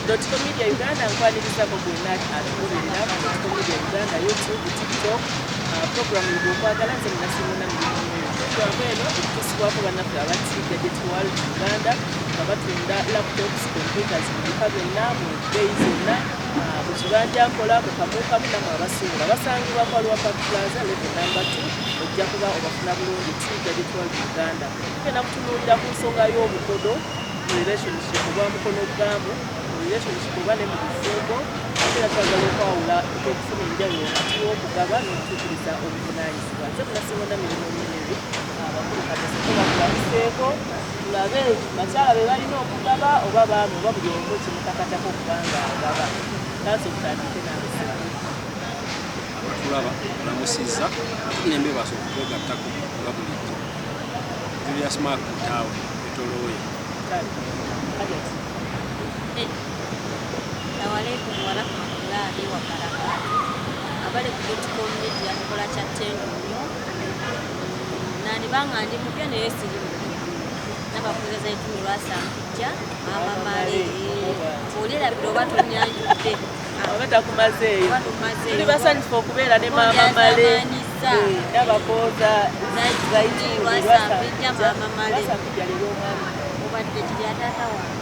.com Media Uganda nkwaniriza ko gonna atugoberera .com Media Uganda YouTube TikTok program y'okwagala nze munasiimuna twabeno tukusibwako bannaffe abati Gadget World Uganda nga batunda laptops computers mu bika byonna mu bbeeyi zonna mu kibanja nkola mu kamuukamu namwe abasuubula basangibwa ku Aliwa Park Plaza level number 2 ojja kuba obafuna bulungi Gadget World Uganda tugenda kutunuulira ku nsonga y'obukodo mu relationship obwa mukono gwamu mu relationship oba ne mu bufumbo era twagala okwawula okufuna enjawulo wakati w'okugaba n'okutuukiriza obuvunaanyizibwa nze munasiimuna mirimu mingi abakulu kateseko batwaliseeko tulabe bakyala be balina okugaba oba baami oba buli omu kimutakatako okubanga agaba kansi okutandike n'abisimu tulaba olamusiza nembebaso okwegattako nga bulijjo Julius Mark Tawe etolooye Assalamualaikum warahmatullahi wabarakatuh. Abali ku .com Media mukola kya ttendo nnyo nani banga ndi mupya naye siri n'abakuza zaitu lwasambijja mama male olera biro batunyanjudde abatakumazeeyo tuli basanyufu okubeera ne mama male n'abakoza zaitu lwasambijja mama male obadde kirya taata wange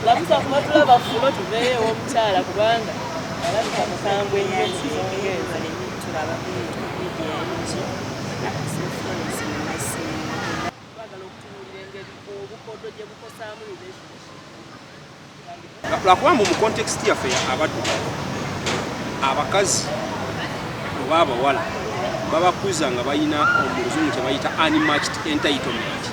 lamusa kuba tulaba fulo tuveeyo ew'omukyala kubanga alabika mukambwe nnyo mukizongeeza twagala okutunuulira engeri obukodo gye bukosaamu relationship lwakuba mu context yaffe abaddugavu abakazi oba abawala babakuza nga balina omuluzungu kye bayita unmatched entitlement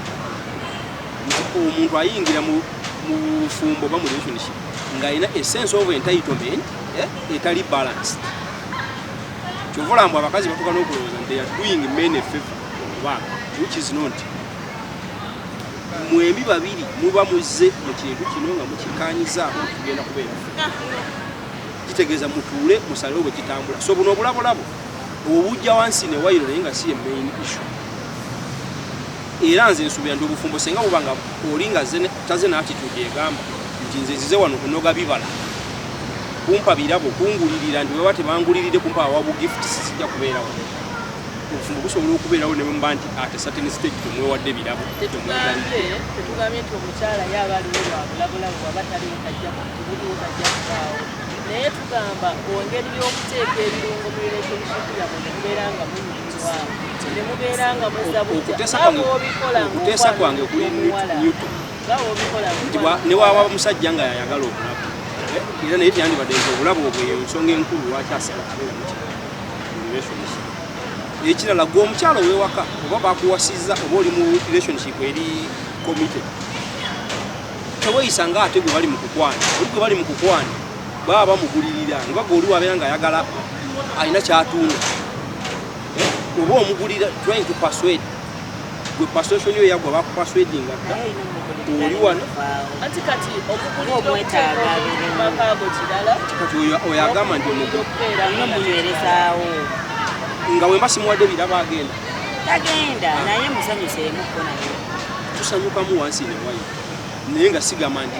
omuntu ayingira mu bufumbo oba mu relationship ng'alina a sense of entitlement etali balanced kyova olambwa abakazi batuuka n'okulowooza nti they are doing men a favor oba which is not mwembi babiri muba muzze mu kintu kino nga mukikanyizaako kugenda kubeera kitegeeza mutuule musalewo bwe kitambula so buno obulabolabo obujja wansi ne wayiro naye nga si ye main issue era nze nsuubira nti obufumbo senga bubanga oli nga taze n'attitude egamba nti nze nzize wano kunoga bibala kumpa birabo kungulirira nti wewa tebangulirire kumpa awabu gifts sijja kubeerawo obufumbo busobola okubeerawo ne mba nti ate certain stage tumwewadde birabo tetugambye nti omukyala yaba aliwo lwabulabulabu aba taliwo kajja buliwo kajja kubaawo naye tugamba engeri y'okuteeka ebirungo mu relationship yabwe nemubeera nga munyumirwamu nemubeera nga okuteesa kwange kuli newton nti ne waaba musajja nga yayagala obulabu era naye tyandibadde nti obulabu obwo eyo nsonga enkulu lwaki asala kubeera mu relationship ekirala gwe omukyalo ow'ewaka oba bakuwasizza oba oli mu relationship eri committed teweeyisa nga ate gwe bali mu kukwanya oli gwe bali mu kukwanya baba bamugulirira nga goli wabeera nga ayagala alina kyatunda oba omugulira trying to persuade gwe persuasion yo yagwa bakupaswadinga oli wano anti kati omuguliraomwetaagamakago kirala kati oyo agamba nti omunywerezaawo nga wemba simuwadde biraba agenda tagenda naye musanyuseemukko naye tusanyukamu wansi ne wayo naye nga sigamba nti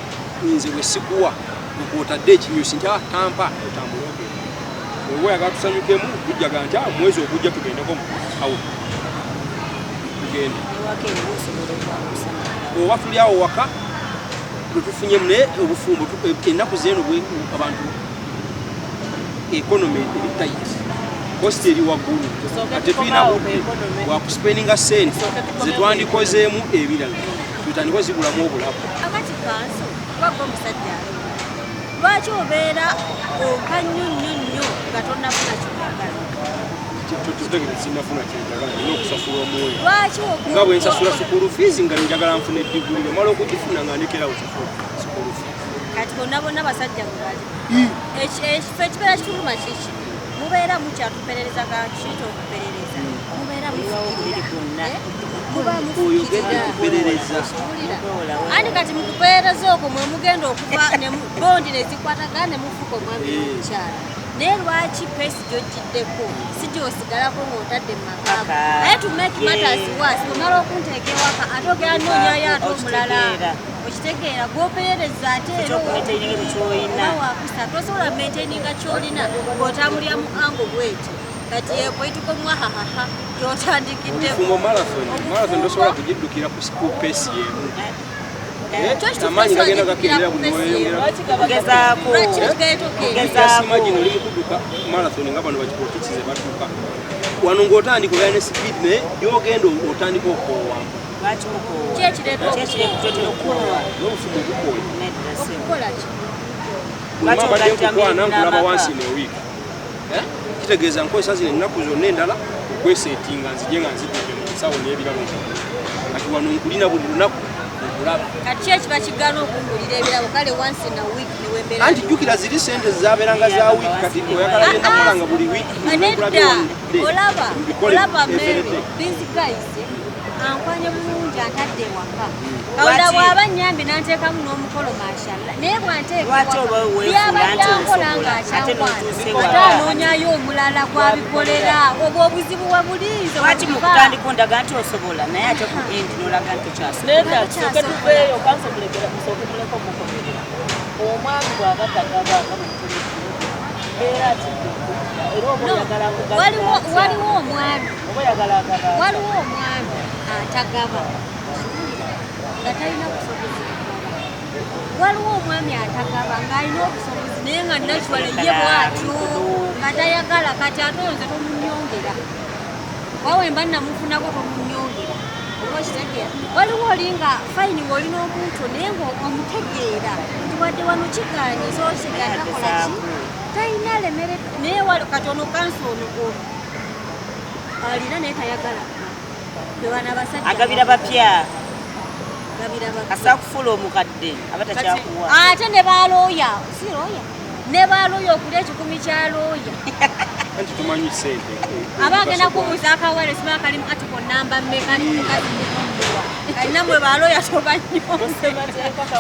nze bwe sikuwa kwotadde ekinyusi nti tampa otambula ogenda oba oyagala tusanyukemu tujjaga nti mwezi ogujja tugendeko awo tugende oba tuli awo waka lwetufunyemu naye obufumbo ennaku zeeno abantu economy eri tight kosti eri waggulu ate tulina wakuspeninga sente zetwandikozeemu ebirala tutandika zigulamu obulabu akati kanso wagga omusajja lwaki obeera oka nnyo nga tonnafuna kyeyagala sinafuna kyeyagala nina okusasula omwoyo nga bwe nsasula sukulu fees nga njagala nfuna eddiguli bwemala okugifuna nga ndekerawo sukulu fees kati bonna bonna basajja gwe bali ekifo ekibeera kituluma kiki mubeera mukyatuperereza kakito okuperereza mubeera mufukirira oyogedde kuperereza ani kati mukuperereza okwo mwe mugenda okuva bondi nezikwatagana ne mufuka omwami omukyala naye lwaki pesi gy'ogiddeko si gy'osigalako ng'otadde mu maka naye to make matters worse omala okunteeka ewaka ate ogera noonyayo ate omulala okitegeera gw'opeereza ate ero wakusa tosobola maintaininga ky'olina ng'otambulira mu ango bwekyo kati ekwaituko mwahahaha gy'otandikiddeku marathon tosobola kugiddukira ku pesi emu amaanyi gagenda gakirira buli gezaako imagine oli mukuduka marathon nga bano bakikotikize batuuka wano ng'otandika obeera ne speed naye gy'ogenda otandika okoowa n'obufumu obukooya buli mabadde nkukwana nkulaba once in a week kitegeeza nkozesa zino ennaku zonna endala okweseetinga nzije nga nzidudde mu nsawo n'ebirabo kati wano nkulina buli lunaku kati ekiba kigaana okungulira ebirabo kale once in a week niwembeera anti jjukira ziri sente zaabeeranga za wiiki kati oyagala genda kolanga buli wiiki olaba Mary these guys ankwanye bulungi antadde ewaka kawuda bw'aba nnyambi n'anteekamu n'omukolo mashallah naye bw'anteekabyabadde ankola ng'akyakwana ate anoonyayo omulala gwabikolera obwo obuzibu webuliize lwaki mukutandika ondaga nti osobola naye ate ku endi n'olaga nti okyasobola tuveeyo kanso mulekera musooke muleko mukomerera omwami bw'aba tagaba era atidde era oba oyagala waliwo omwami atagaba nga talina busobozi waliwo omwami atagaba ng'alina obusobozi naye nga natural ye bwatyo nga tayagala kati ate nze tomunyongera wawemba namufunako tomunyongera oba okitegeera waliwo oli nga fayini ng'olina omuntu naye ng'omutegeera nti wadde wano kigaanyiza okigaatakolaki talina lemere naye katono kansi ono alina naye tayagala agabira bapya asa kufuula omukadde abatakyakuwa ate ne balooya si looya ne balooya okulya ekikumi kya looya anti tumanyi sente aba agenda kubuuza akawale simala kalimu atiko namba mmeka kalina mwe balooya tobanyo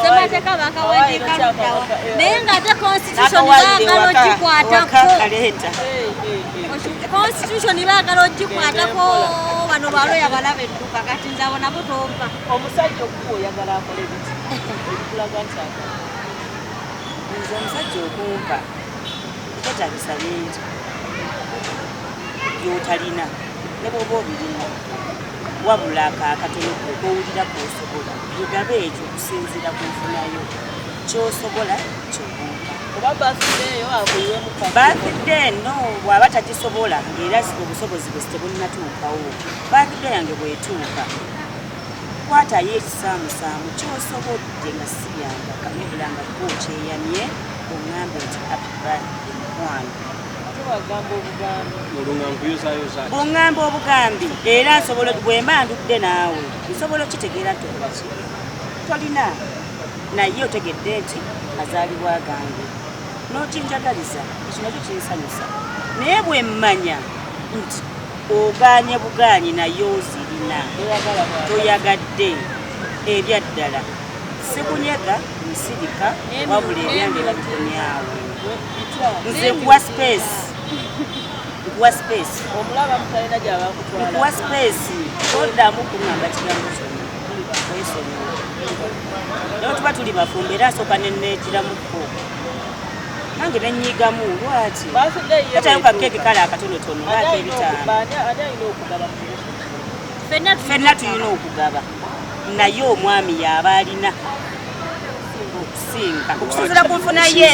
semateeka bakawandiikaludawa naye ng'ate constitution baagala ogikwatako constitution baagala ogikwatako bano balooya balaba edduka kati nze abo nabo tompa omusajja okuba oyagala akole biti ekulaga nti nze omusajja okumpa ekyetagisa bingi byotalina ne bwoba obirina wabula akatono kowulira kwosobola bigaba ekyo okusinziira ku nfunayo kyosobola kyokumpa oba bafideeyo akuyiwemu bafidde no bw'aba tagisobola ng'era obusobozi bwe tebunnatuukawo bafidde yange bwetuuka kwatayo ekisaamusaamu kyosobodde nga sibyanga nebula nga kookyeyamye oŋŋambe nti happy birthday mukwano buŋŋamba obugambi era nsobola bwe mba ndudde naawe nsobola okitegeera nti okolaki tolina naye otegedde nti azaalibwa gange n'okinjagaliza ekyo nakyo kinsanyusa naye bwe mmanya nti ogaanye bugaanyi naye ozirina toyagadde ebyaddala sikunyega nsirika wabula ebyange babikomyawo nze nkuwa space nkuwa space toddamu kuŋŋamba kigambo kyonna wesonyiwa naye tuba tuli bafumbe era asooka nenneekiramuko nange nenyigamu lwaki atayo kakeeke kale akatonotono lwaki ebitaano ffenna tulina okugaba naye omwami yaaba alina okusinzira ku nfuna ye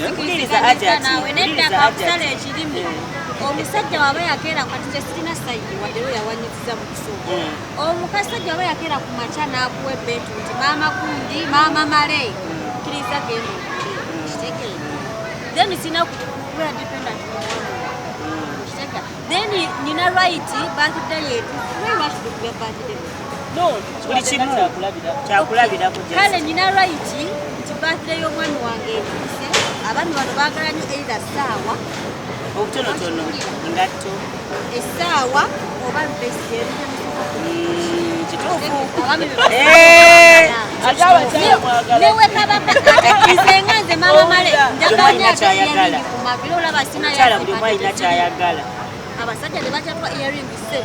okukiriza ajatikakusala ekirimu omusajja waba yakeera kati tesirina sayidi wadde lwe yawanyiziza mu kusuuka omukasajja waba yakeera ku makya n'akuwa ebbentu nti maama kundi maama male kkiriza genda okitegeera then sina kubeera dependent okitegeera then nina right birthday yetu lwebatudukuba birthday buli kimu kyakulabirako kale nina right nti birthday y'omwami wange etuuse abaami bano baagala nnyo either ssaawa obutonotono ngatto essaawa oba mpesi kituufu newe kabaka nze nganze mama male njaganya kyayagala kumabiro olaba sina kyayagala abasajja tebakyatwa earring se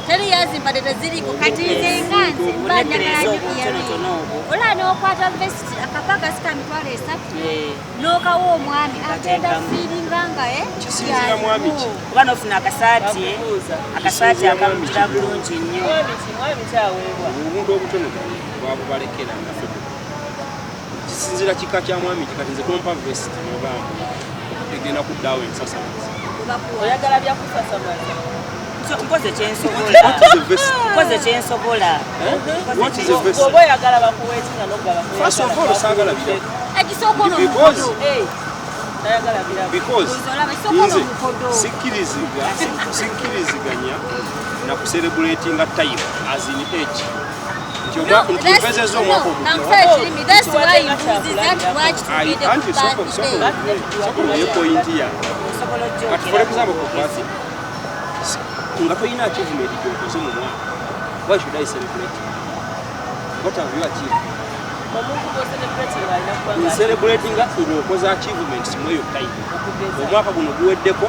teri yazimpadde teziriko kati nze nganze mba njagala earring ola n'okwata vest akapaga sika mitwalo 3 n'okawa omwami agenda fiiringa nga kisinzira mwami ki kuba n'ofuna akasaati akamutira bulungi nnyo obuntu obutono bwabubalekera ngaffe kisinzira kika kya mwami kikati nze tompa vest nogamba egenda kuddaawo ensasamaza oyagala byakusasamaza nkoze kyensobola oba oyagala bakuweetinga nogaba first of all saagala bira ekisooka ono because nayagala bira because nze sikkiriziganya na kucelebratinga time as in age ntimpezeza omwaka obusokoye pointi ya kati for example kubasi nga toyina achievement gyokoze mu mwaka why should I celebrate what have you achieved celebrating ng'okoze achievements mweyo time omwaka guno guweddeko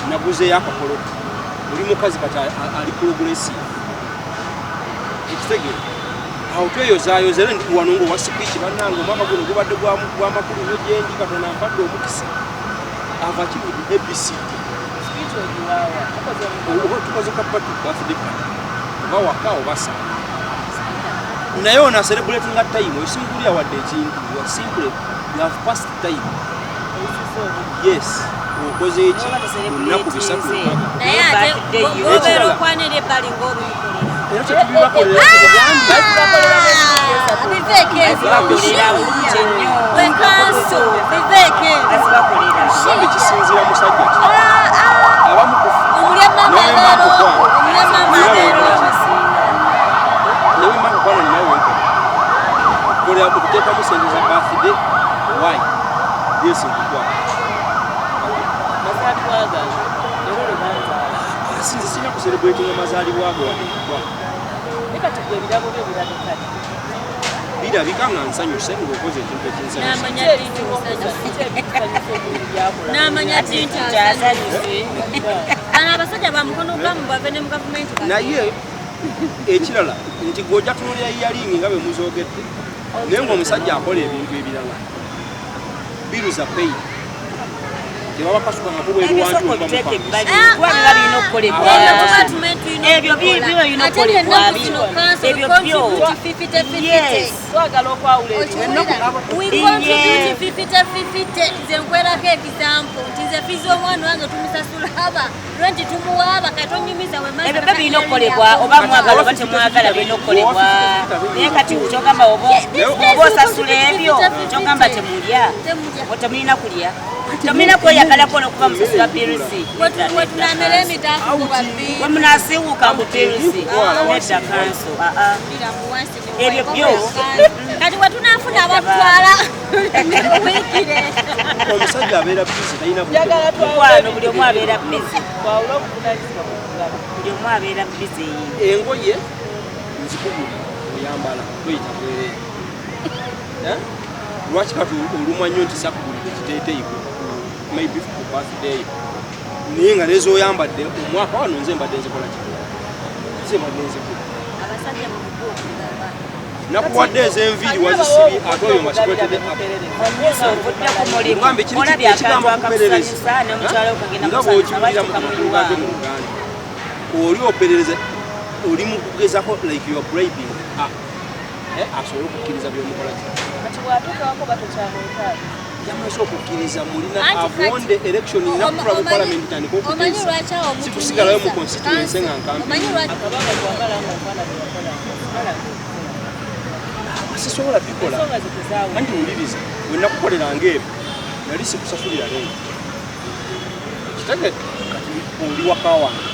naguzeeyo akapoloti oli mukazi kati ali progressive ekitegere awo tweyozayozere wano nga owa speech bannange omwaka guno gubadde gwamakulu nyo gyendi katona mpadde omukisa ava achieved ABCD tukoze kapatu birthday party oba waka oba saa naye ona celebrating nga time osingulira wadde ekintu you simply you have passed time yes okoze eki lunaku bisatu naye ate obeera okwanira ebbali ng'obikolera era kyetubibakolera bambe kisinzira musajja ki abamu newemmakukwana ninawe kolera kututeekamu sente za birthday why yesu nkutwala sinze sina kucelebratinga mazaalibwago birabika nga nsanyuse ng'okoze ekintu n'amanya tinti asanyuse bano abasajja bamukono gwamu bwave ne mu gavumenti naye ekirala nti gw'ojja tunulira yalingi nga bwe muzoogedde naye ng'omusajja akola ebintu ebirala biruza peyi tebaba kasuka nga kubwerwanti ebyo birina twagala okwawula nze nkwerako ekisampo nti nze fiza omwana wange tumusasula aba lwenti tumuwaaba katonyumiza ebyo birina okukolebwa oba mwagala oba temwagala birina okukolebwa naye kati kyogamba oba osasula ebyo kyogamba temulya temulina kulya tomina kweyagalako n'okuba musasula birusi wetunamera emitaafu wemunasiiwuka mu birusi nedda kanso ebyo byo kati wetunafuna abatwala wikire omusajja abeera bizi talina mukwano buli omu abeera bizi twawula okuvunanyizibwa buli omu abeera bizi engoye nzikugula oyambala toyita bwereere lwaki kati olumwa nnyo nti sakugulira ekiteeteyi maybe ku birthday naye nga nezooyambadde omwaka wano nze mbadde nzikola ki nze mbadde nzikula nakuwadde ez'enviiri wazisibi ate oyo nga kikwetedde ngambe kiri ekigamba kuperereza nga bw'okiwulira mu uganda oli operereza oli mu kugezako like you are bribing asobole okukkiriza byomukola ki kati bwatuukawako batokyamwetaaga yamaze okukkiriza mulina avonde election nakutula mu parliament tandika okukkiriza sikusigalayo mu constituency nga akabanga gwagala nga nfaanana yakola sisobola bikola anti wuliriza wenakukoleranga ebyo nali sikusasulira leero kitegedde kati oli waka wange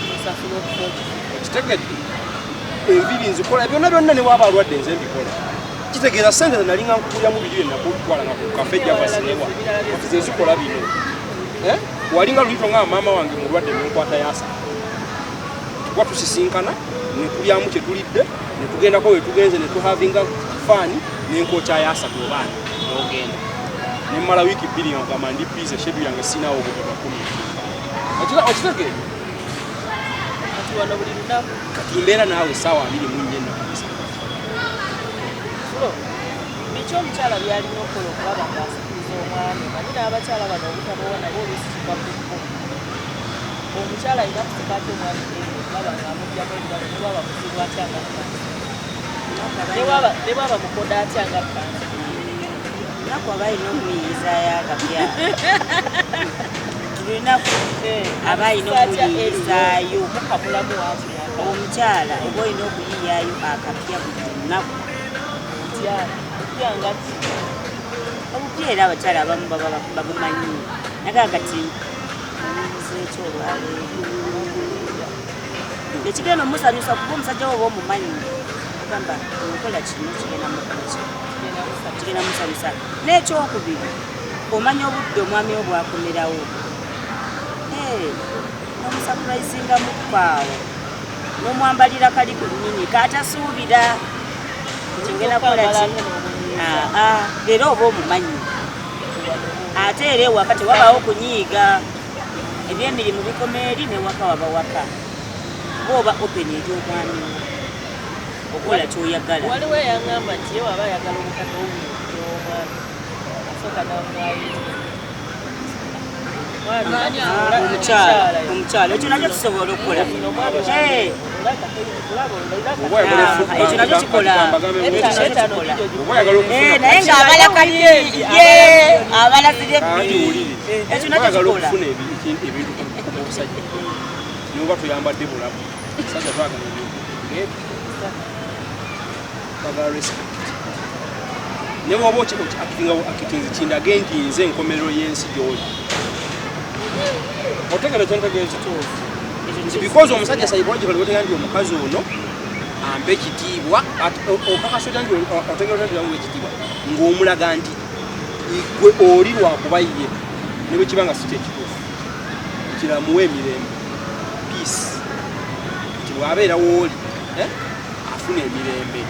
kitegedde enviri nzikola byonna byonna ne waba alwadde nze mbikola kitegeeza sente nalinga nkukulyamu biri enakutwala nga ku kafe javasinewa ze zikola bino walinga lulito nga maama wange mulwadde nenkwata yasa tukuba tusisinkana netulyamu kyetulidde netugendako wetugenze netuhavinga faani n'enkota ya 3 obaana n'ogenda nemmala wiiki 2 ngamba ndi bize shedu yange sinawo obutaba 10 okitegeera kati wano buli lunaku kati mbeera naawe essaawa 24 nakabisa biki omukyala byalina okukola okulaba ng'asikiriza omwami manyi n'abakyala bano obutabawo nabo oluusi kiva kuko omukyala alina kusika ate omwami laba ng'amugjamu ebirabo ne bwaba muzibu atya nga ne bwaba mukoda atya nga kansa lunaku aba alina omuyiyizaayo akapya lunaku aba alina omuyiyizaayo mukamulamu waki omukyala oba olina okuyiyaayo akapya buli lunaku yanga obupya era abakyala abamu baba babumanyi naga kati ekyo olwaleero ekigenda omusanyusa kuba omusajja woba omumanyi ogamba okola kino kigenda musanyusa n'ekyokubiri omanya obudde omwami obwakomerawo omusapurayizingamu kwaawo n'omwambalira kali ku nnyini kaatasuubira kigenda kukola ki leero oba omumanyi ate era ewaka tewabaawo kunyiiga ebyemirimu bikoma eri newaka waba waka oba openi egy'omwami okola kyoyagala waliwo eyaŋŋamba nti ye waba ayagala obukaka obulomwami asooka namwayo omukyala ekyo nakyo tusobola okukola ekyo nakyo kikola naye ng'abala kaliri abala ziri 2 ekyo nakyo kikola noba tuyambadde bulabu sajja twagala ebintu twagala respect ne bwoba akitinzi kindage nti nze enkomerero y'ensi gy'oli otegere kyentegeeza nti because omusajja psychologically otegera nti omukazi ono ampe ekitiibwa okakasota nti otegera nti amuwa ekitiibwa ng'omulaga nti gwe oli lwakuba ye ne bwe kiba nga si kyekituufu kiramuwa emirembe peace nti bw'abeera w'oli afuna emirembe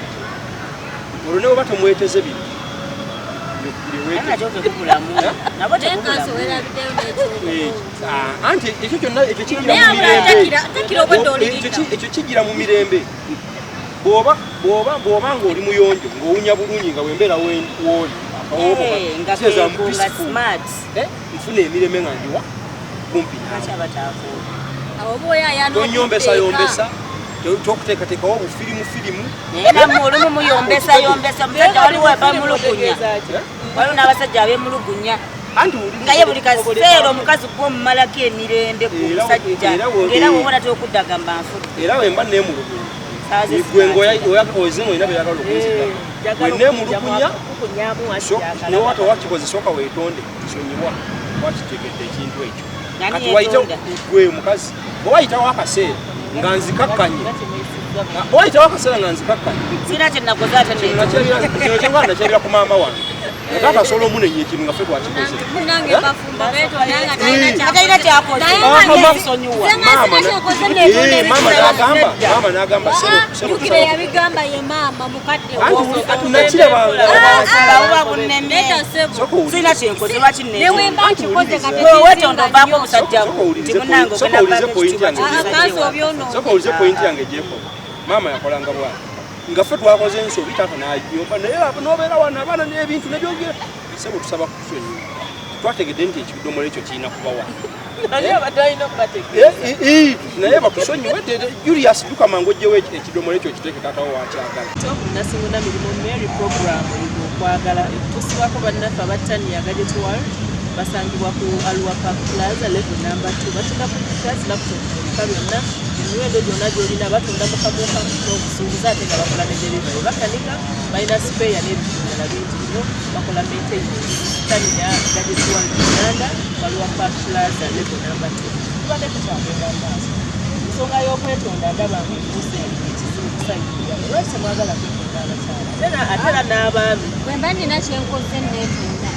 olwo ne bwe batomweteze bino anti ekyo kyonna ekyo kigira mu mirembe bw'oba ng'oli muyonjo ng'owunya bulungi nga wembeera w'oli nfuna emirembe nga ndiwa kumpi tonyombesa tokuteekateekawo obufirimu naye olumu muyombesa omusajja waliwo abamulugunya waliwo n'abasajja abemulugunya nga ye buli kaseera omukazi gw'omumalako emirembe ku musajja era wobona tokudagamba nfudde era wemba neemulugunya gwengozinga olina byeyagala okunzika weneemulugunya newata wakikoze sooka weetonde kisonyibwa wakitegedde ekintu ekyo kati wayite gwe mukazi owayitawo akaseera nga nzikakkanye owayitawo akaseera nga nzikakkanye sina kyenakoze ate kino kyengana nakyabira ku maama wange taata asobola omunenya ekintu nga ffe twakikoze atalina kyakoze maama n'agamba sina kyenkoze lwakinnewetonda ovaako omusajja timunange soka olize poyinti yange gyeko maama yakolanga bwati nga ffe twakoze ensobi taata n'ayomba naye n'obeera wano abaana n'ebintu nebyogera sebo tusaba kukusonyiwa twategedde nti ekidomolo ekyo kirina kuba wano naye bakusonyiwe Julius dukamangu ojjewo ekidomolo ekyo kiteeke taatawo wakyagala nasinguna mirimu mary program okwagala tusibwako bannaffe abattaniya Gadget World basangibwa ku Alua Park Plaza level number 2 batunda ku class laptop ebika byonna emiwendo gyonna gyolina batunda mu kamuka n'okusuubiza ate nga bakola ne delivery bakanika balina spare n'ebitundala bingi nnyo bakola maintenance taniya Gadget World Uganda Alua Park Plaza level number 2 tubadde tukyagenda maaso ensonga y'okwetonda ndaba ngaebuuse ekizibu kusayirira lwaki temwagala kwetonda abakyala ate era n'abaami bwemba nina kyenkoze neetonda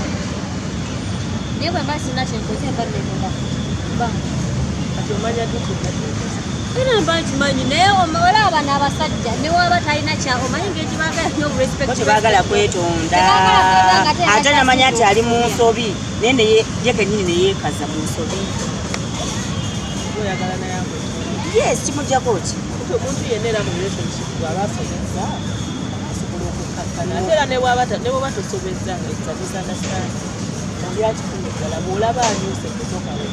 naye bwemba sina kyenkoze mba neetonda kuba kati omanya era mbankimanyi naye wala abana abasajja ne waba talina kyabo manyi ng'ekibagala nnyo respect tebagala kwetonda ate namanya ati ali mu nsobi naye ye kenyini neyeekaza mu nsobi oyagala naye yes kimugyako ki omuntu yenna era mu relationship bw'aba asomesa asobola okukkakkana ate era ne bw'oba tosobezza nga it's a misunderstanding oli akifunigala bw'olaba anyuse kutokawe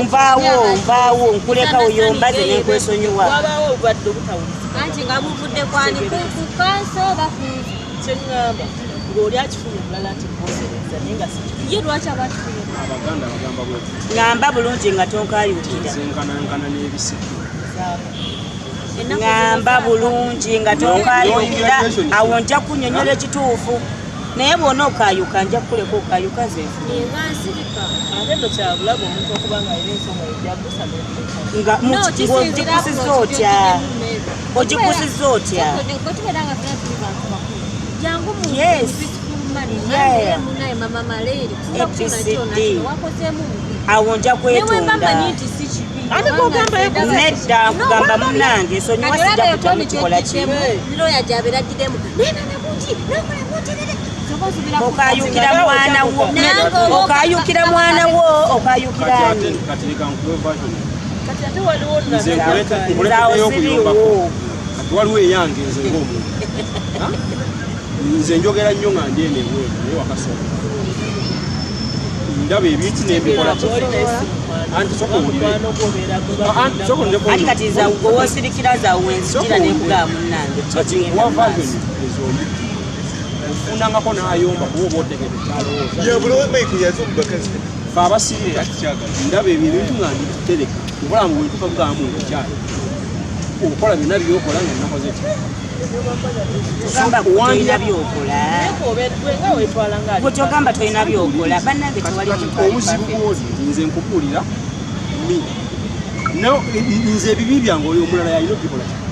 nvaawo nkuleka oyombaze nenkwesonyiwa wabaawo obadde obutawuliza anti nga muvudde kwani ku kanso oba ku kyeŋŋamba ng'oli akifunye mulala nti kuosereza naye nga ye lwaki abakifunye abaganda bagamba bwe ŋŋamba bulungi nga tonkayukira zenkanankana n'ebisigo ŋŋamba bulungi nga tonkayukira awo nja kunnyonnyola ekituufu naye bw'ona okayuka nja kukuleka okayuka zenfuna eba nsirika ate no kyabulaga omuntu okuba nga alina ensonga ejjagusa ng'ogikusiza otya ogikusiza otya kotubeeranga fena tuli bantu bakulu jangu Yes. Yeah. munaye mama maleeri ABCD. wakozeemu awo nja newemba kwetonda manyi nti si kibi Ate kugamba nedda nkugamba munnange ensonyiwa sijja kutamu kikola ki loya gyaberagiddemu nenanabuti nakolemuterere okayukira mwana wo okayukira mwana wo okayukira ani kati leka nkuwe version kati ate waliwo nze nkulekeyo okuyumbako kati waliwo eyange nze ng'omuntu nze njogera nnyo nga ndyeneweevu naye wakasobola ndaba ebintu n'embikola anti soka ati kati owosirikira zawenzikira nekugaba munnange kati nkuwa version ezombi ofunangako n'ayomba kuba oba otegere kyalowooza fe abasirira ndaba ebintu nga nditereka nkola mu bwentuka kugamu nkukyalo okola byonna byokola nga nakoze ki ogamba tolina byokola bwetogamba tolina byokola bannange tewali obuzibu bwoli nze nkubuulira nze ebibi byange oli omulala yalina okubikola ki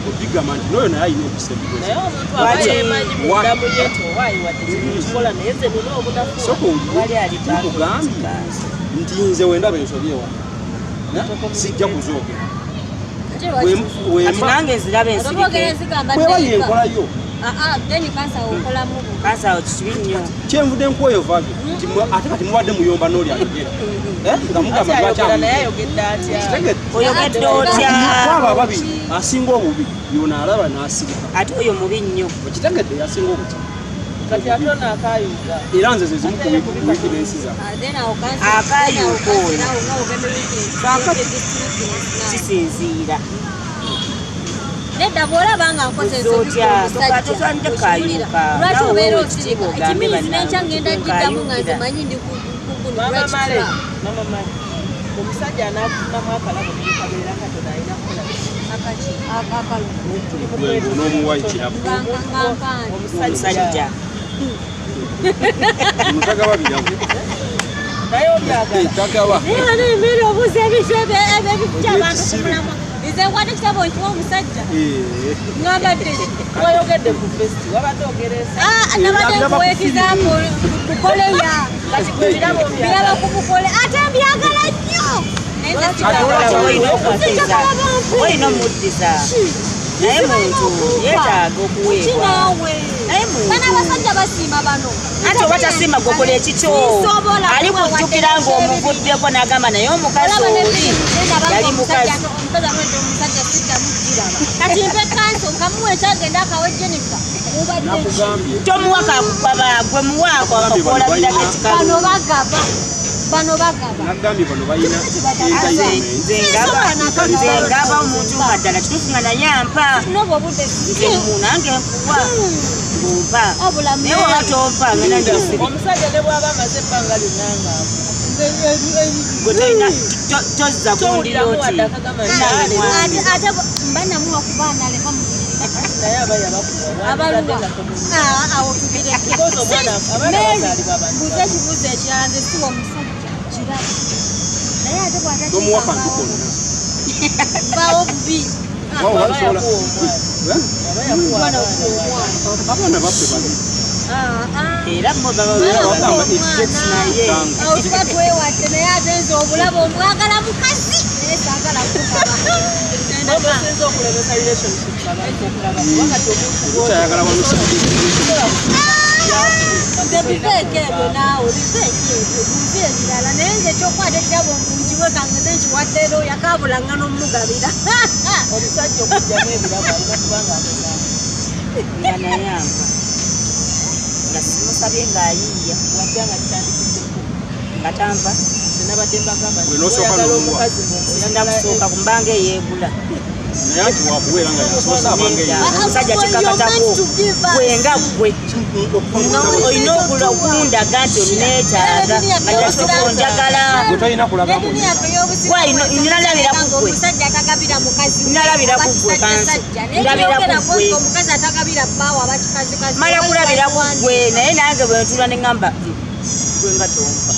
obigamba nti n'oyo naye alina okusemsoka olikugambye nti nze wendaba ensobi ewa sijja kuzoogera nange nziraba ensirikweba yenkolayo kansawo kikibi nnyo kyenvudde nkuoyo vage ate kati mubadde muyomba n'oli ayogera nga mugamba oyogedde otya kwabo ababiri asinga obubi yona alaba n'asirika ate oyo mubi nnyo okitegedde yasinga obuti kati ate ono akayuga era nze ze zimu ku wikinensi za akayuka oyo kisinziira nedda bw'olaba nga nkozesotwande kayuka lwaki obeera osirika ekimiizi n'enkya ngenda giddamu nga nze manyi ndi mama male omusajja anakufunamu akalabo nekabeera katona alina kukola n'omuwayi kirabu omusajja mutagaba birabu naye obyagala tagaba naye wanaemere obuuza ebintu ebikyabantu kumulamu nze nkwata ekitabo nkiwa omusajja ngambadde wayogedde ku festi wabadde ogeresa nabadde nkuweekizaamu kukoleya biraba ku bukole ate mbyagala nnyo olina omuddiza naye muntu yeetaaga okuweebwa naye bana abasajja basiima bano ate oba tasiima gokola ekikyo ali kujjukira ng'omuvuddeko n'agamba naye omukazi oli yali mukazi omusajja siddamudiraba kati mpe kanso nkamuwa ekyagenda akawe Jennifer nakugambye tomuwa kakugaba gwe muwaako akakola birageti bano bagaba nagambye bano balina nze ngaba omuntu nga ddala kituufu nga naye ampa noba obudde nze nange nkuwa ng'ompa naye oba tompa ngenda njosiri omusajja ne bw'aba amaze ebbanga lyonna ngaavu gwe tolina tozza gundira oti ate mbanamuwa kuba naleka naye aba yabakuba abaluwa awo tubireke mbuze ekibuuzo ekirala nze siwa omusajja kirabo naye ate tomuwa kantu konna bawo bubi abaana baffe babiri era bo baba bagamba naye awo tuba twewadde naye ate nze obulaba omwagala mukazi naye saagala kukaba. Omusenza okulebesa relationships abantu okulaba wakati omuntu Ayagala wamusajja. Biveeko ebyo naawe biveeko ebyo bintu ebirala naye nze ekyokwata ekyabo nkiwe kange nkiwaddeero yakaabulanga n'omugabira. omusajja okujjamu ebirabo alina kubanga amuzaamu. nga nayamba nga simusabye ng'ayiiya watya nga kitandikiddeku nga tanva senabadde mbagamba Gwe n'osooka oyagala n'omuwa. omukazi sinnakusooka ku mbanga eyeegula Naye ati wakubeera nga yasoose abange omusajja kikakatako gwenga gwe olina okundaga nti oneetaaga nga jasoko njagala gwe tolina kulagamu. nalabiraku gwe omusajja atagabira mukazi Nalabiraku gwe kansi. Ndabiraku gwe. omukazi atagabira bbaawo abakikazi mala kulabiraku gwe naye nange bwe ntula ne ŋŋamba gwe nga tompa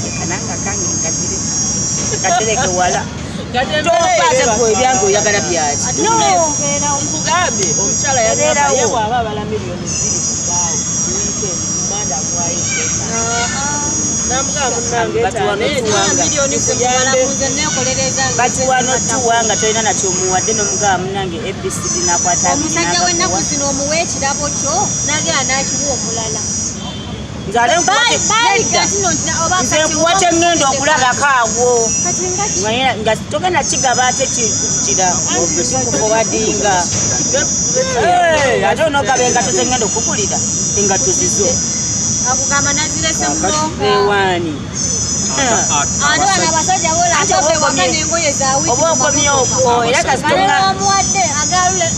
ekananga kange nkadire katereke wala tompaate gwe ebyange oyagala byaki nkugambye omukyala yagamba ye bw'aba abala miliyoni 2 ku bbaawo weekend manda agwayo namugamba kati wano tuwa nga tolina nakyomuwadde n'omugaba munange abcd nakwata omusajja w'ennaku zino omuwa ekirabo kyo nagera n'akiwa omulala nze nkuwa kyengenda okulabako awo nga togenda kigaba ate kira obadinga ate onogaba engato zengenda okugulira engato zizo akugamba nazirese ewaani ate bano abasajja bolaaoka n'engoye oba okomye okwo era kasitomuwadde agalule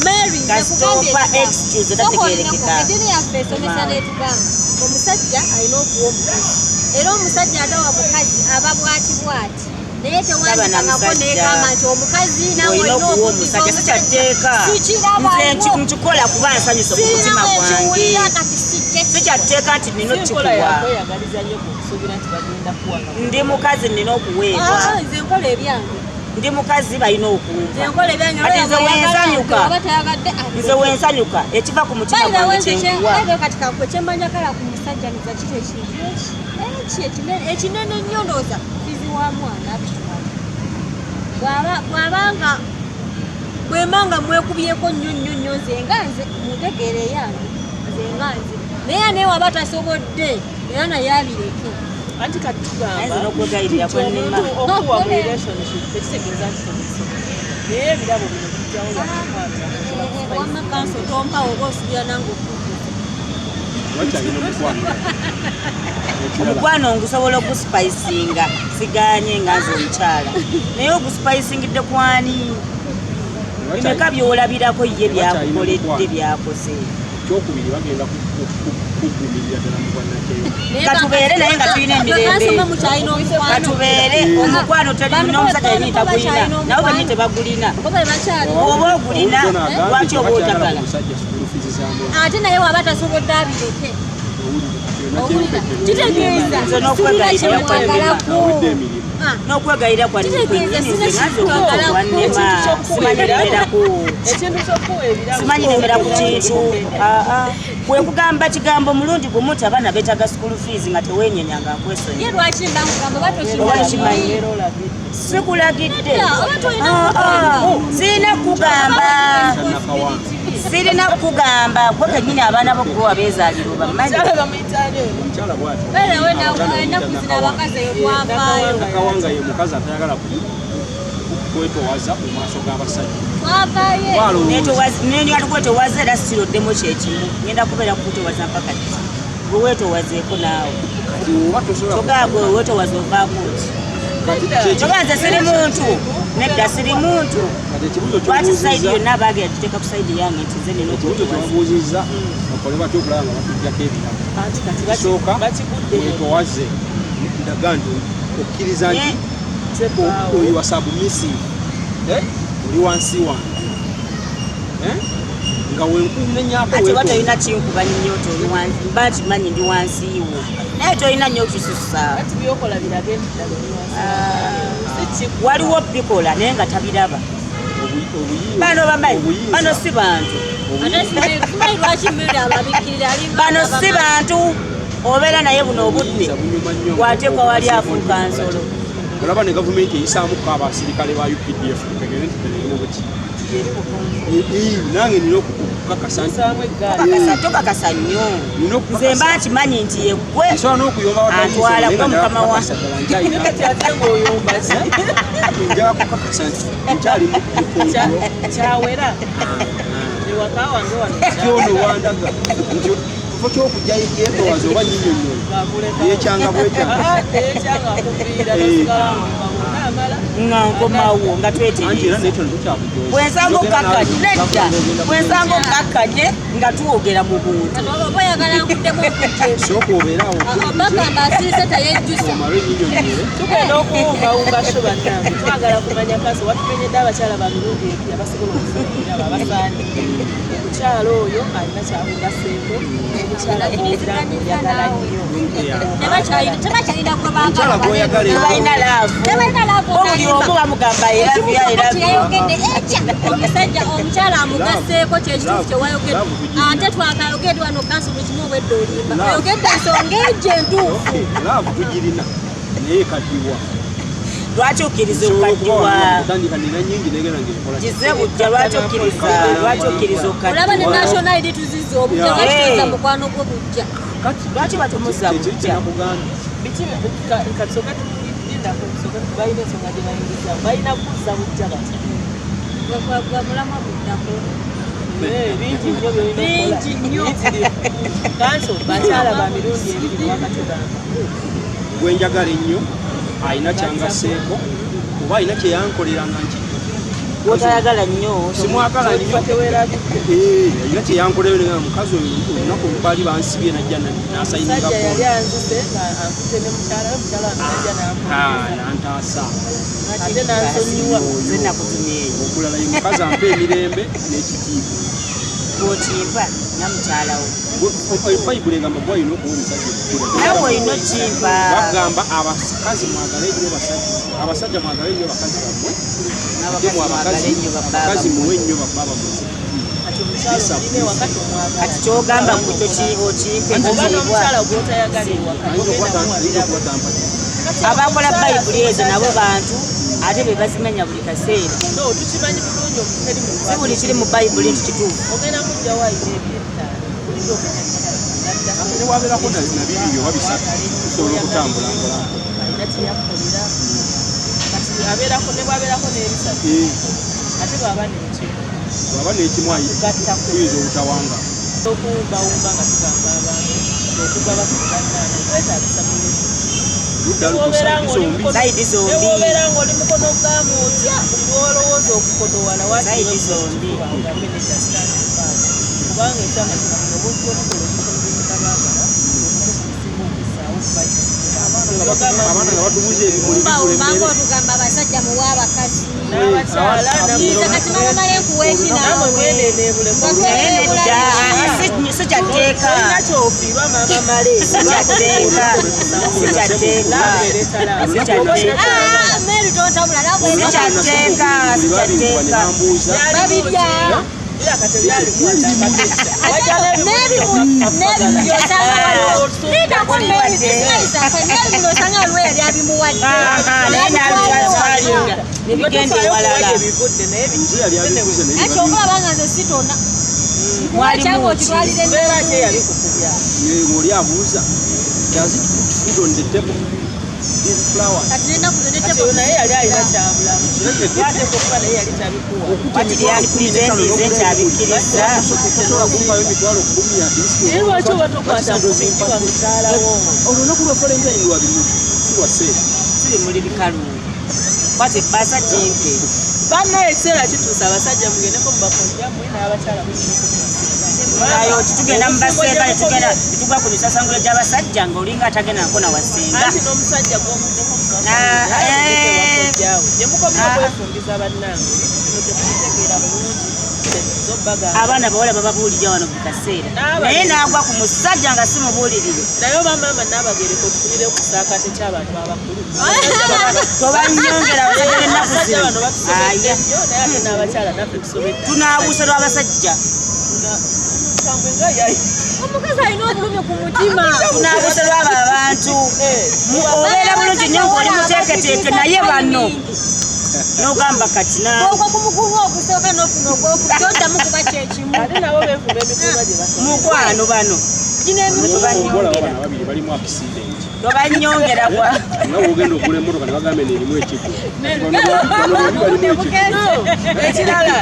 Mary kasitopa excuse tategerekeka eddiini yaffe esomesa n'etugamba omusajja alina okuwa omukazi era omusajja atawa mukazi aba bwati bwati naye tewandikangako negamba nti omukazi nawe olina okuwa omusajja sikyatteeka nze nkikola kuba nsanyusa ku mutima gwange sikyatteeka nti nina okukikuwa ndi mukazi nina okuweebwa nze nkola ebyange ndi mukazi balina okumva ati nze wensanyuka ekiva ku mutima gwange kyenkuwa kati kakwe kyemanyakala ku musajja niza kito ekintu ekinene nnyo ndooza fizi wa mwana bw'abanga bwemanga mwekubyeko nnyo nnyo nnyo nze nga nze mutegeere yange nze nga nze naye naye waba tasobodde era naye abireke anti kati tugamba n'okwegayirira kwennima okuwa mu relationship tekitegeeza nti tomusobola naye ebirabo bino bijjawo wamma kanso tompawo oba osubira nange wakyalina omukwano. omukwano ngusobola ogusipayisinga siganye nga nze omukyala naye ogusipayisingidde kwani bimeka byolabirako ye byakukoledde byakoze kyokubiri bagenda kugumirira ddala mu bwannakeyo. katubeere naye nga tulina emirembe katubeere omukwano n'omusajja yennyini tagulina nabo bennyini tebagulina oba ogulina lwaki oba otagala ate naye waba tasobodde abireke n'okwegayira simanyi nemera ku kintu bwekugamba kigambo mulundi gumu ti abaana beetaga school fees nga tewenyenyanga nkwesonyikimanyi sikulagidde sirina kukugamba sirina kukugamba gwe kennyini abaana bokgo abeezaalirwa bamanyi nakawanga ye mukazi atayagala kwetowaza mu maaso g'abasajja netikwetowaza era siroddemu kyekimu ngenda kubeera kukutowaza mpaka gwe weetowazeeko naawe togagwe weetowaza ovaako ki togaa nze siri muntu nedda siri muntu lwaki saidi yonna abaagera tuteeka ku saidi yange nti nze nina okwebuuziza okole batya okulaba nga batujjako ebirabo kisooka wetowaze ndaga nti okkiriza nti oyo wasabumisi oli wansi wange nga wenkumenyako ate oba tolina kinkuba nnyo mba kimanyi ndi wansiiwo naye tolina nnyo okisusa waliwo bikola naye nga tabiraba bano bamanyi bano si bantu bano si bantu obeera naye buno obudde wateekwa wali afuuka nsolo olaba ne gavumenti eyisaamuko abasirikale ba UPDF tegere nti terina bweki nange nina okukakasa tokakasa nnyo nze mba nkimanyi nti yeggwe nsobola n'okuyomba atwala gwe mukama wa njala kukakasa nti nkyali mukungulo kyawera ewaka wange wano kyono wandaga nti kifo ky'okujjayo yetoowaza oba nyinyonnyola yekyanga bwekyanga kuviira nasigala amala nga nkomawo nga anti era nekyo netukyabujoza bwensanga okakkanye nedda bwensanga okakkanye nga tuwogera mu buntu oba oyagala nkuddemu okujja sooka obeerawo bagamba asirise tayejjusa omale nyinyonyole tugenda okuwumbawumba so bannange twagala kumanya kaso watumenyedde abakyala ba mirundi ebiri abasobola okufuukira abasaani omukyala oyo alina kyakugaseeko omukyala oyagala nnyo tebakyalina gwe omukyala gwoyagala tebalina laavu bo buli omu bamugamba eravya yayogedde ekya omusajja omukyala amugaseeko kyekituufu kyewayogedde ate twakayogedde wano kansi buli kimu obwedde olimba oyogedde ensonga egyo entuufu laavu tugirina naye kadiwa lwaki okkiriza okaddiwa otandika nina nyingi negera ngekola kize bujja lwaki okkiriza olaba ne okaddiwa national id tuziza obujja lwakituza mukwano gwo bujja lwaki batumuza bujja kuganda biki kasoka balina ensonga gye bayingiza balina kuzza bujja bati gwe mulamwa buddako bingi nnyo bingi nnyo kanso bakyala ba mirundi ebiri wakatugamba gwenjagala ennyo alina kyangaseeko oba alina kyeyankolera nga nki gwotayagala nnyo simwagala nnyo alina kyeyankolera mukazi olunaku baali bansibye najja nasayininga sajja yali anzise nga ankute ne mukyala we mukyala wange najja nantaasa ate nansonyiwa nze nakutumyeeyo okulala ye mukazi ampa emirembe n'ekitiibwa gwokimpa namukyalawo bayibuli egamba gwalina okuwa omusajja nawe olina okimpa bagamba abakazi mwagale nnyo basajja abasajja mwagale nnyo bakazi bammwe abakazi muwe nnyo babbaba kati omukyala olina wakati omwagala kati kyogamba okimpa oba n'omukyala gwotayagala abakola bayibuli ezo nabo bantu ate be bazimanya buli kaseera no tukimanyi bulungi omuteri mu si buli kiri mu bayibuli nti kituufu ogenda mujjawo ayina ebyetaano bulijjo newabeerako nabiri oba bisatu tusobola okutambula mpolampola alina kyeyakolera kati abeerako ne bwabeerako n'ebisatu ate bwaba nekyo bwaba n'ekimu tuyinza obutawanga okuwumbawumba nga tugamba abantu okuva bakuganaana twetaagisa mulezi Zaidi zombi. Newobeera ng'oli mukono gwamu otya olowooza okukodowala Zaidi zombi. kubanga ekyama kino obuntu obukola omukono gw'emitabaagala obukusimu okisaawo abaana nga batubuza ebimuli bawumanga otugamba abasajja muwa abakazi n'abakyala nze kati mamamale nkuwa namwe mweneneebule si kyatteeka olina kyofiirwa maama male meri totabula sikyatteeka babirya osanga waliwo yali abimuwadde nebigenda ewalala ekyo okulaba nga nze sitona mwakyanga okitwalire oli abuuza does it put food on the table these flowers kati nenaku naye yali alina kyabulamu ate kuba naye yali kyabikuwa byali pulizendize kyabikkiriza tosobola kumpayo emitwalo 10 naye lwaki oba tokwata kubikiwa mukyalawo olunaku lwa valentine lwabimu si lwaseera sibimuli bikalu kwate ebbasa kimpe banna ekiseera kituusa abasajja mugendeko mubakojjamwe n'abakyala ayo titugenda mubasenga netugwa ku misasangula gy'abasajja ng'olinga atagenda nkona wasenga anti n'omusajja gwomuddeko mubakojjawe gyemukomya okwefumbiza bannange kino tekukitegeera bulungi abaana bawala bababuulirira wano buli kaseera naye n'agwa ku musajja nga si mubuulirire naye bamaama n'abagereko tufunire ku kisaakate ky'abantu abakulu tobanyongera abasajja b'ennaku abasajja zino bano batusomedde nnyo naye ate n'abakyala naffe tusobedde tunaabuusa lw'abasajja Omukazi alina obulumi ku mutima. Tunaabusolwa abo abantu. Obeera bulungi nnyo ng'oli muteeketeeke naye banno. N'ogamba kati ogwo ku mukubi ogusooka n'ofuna ogwokubiri oddamu kuba kyekimu. Ate nabo beefuna emikuba gye basoma. mukwano bano. Gino emikuba abana babiri balimu accident. Tobanyongera kwa. Nga wogenda okula emmotoka ne bagambe n'erimu ekiko. Ekirala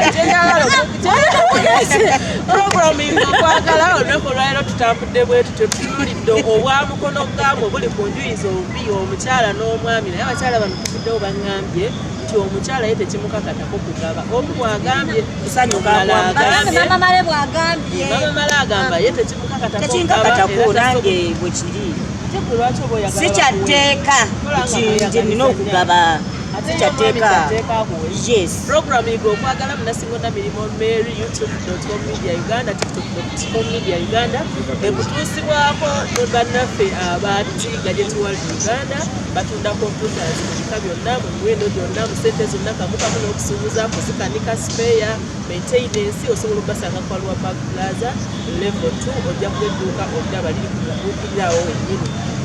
programu okwagala olunaku olwaleero tutambudde bwetu tetutuulidde obwa mukono gaamu obuli ku njuyi zombi omukyala n'omwami naye abakyala bano tuvuddewo baŋŋambye nti omukyala ye tekimukakatako kugaba omu bw'agambye kusanyuka Mama Male bw'agambye. Mama Male agamba ye tekimukakatako tekinkakatako nange bwe kiri lwaki oba oyagala sikyateeka nti nina okugaba sikyateeka yes programu igo okwagala munasingonda mirimo Mary youtube.com media Uganda tiktok.com media Uganda ekutuusibwako bannaffe abatiga gye tuwali Uganda batunda computers mu bika byonna mu miwendo gyonna mu ssente zonna kamukamu n'okusuubuza kuzikanika spare maintenance osobola okubasanga kwa Lwa Park Plaza level 2 ojja kwedduuka obudaba liri ku buukirirawo wennyini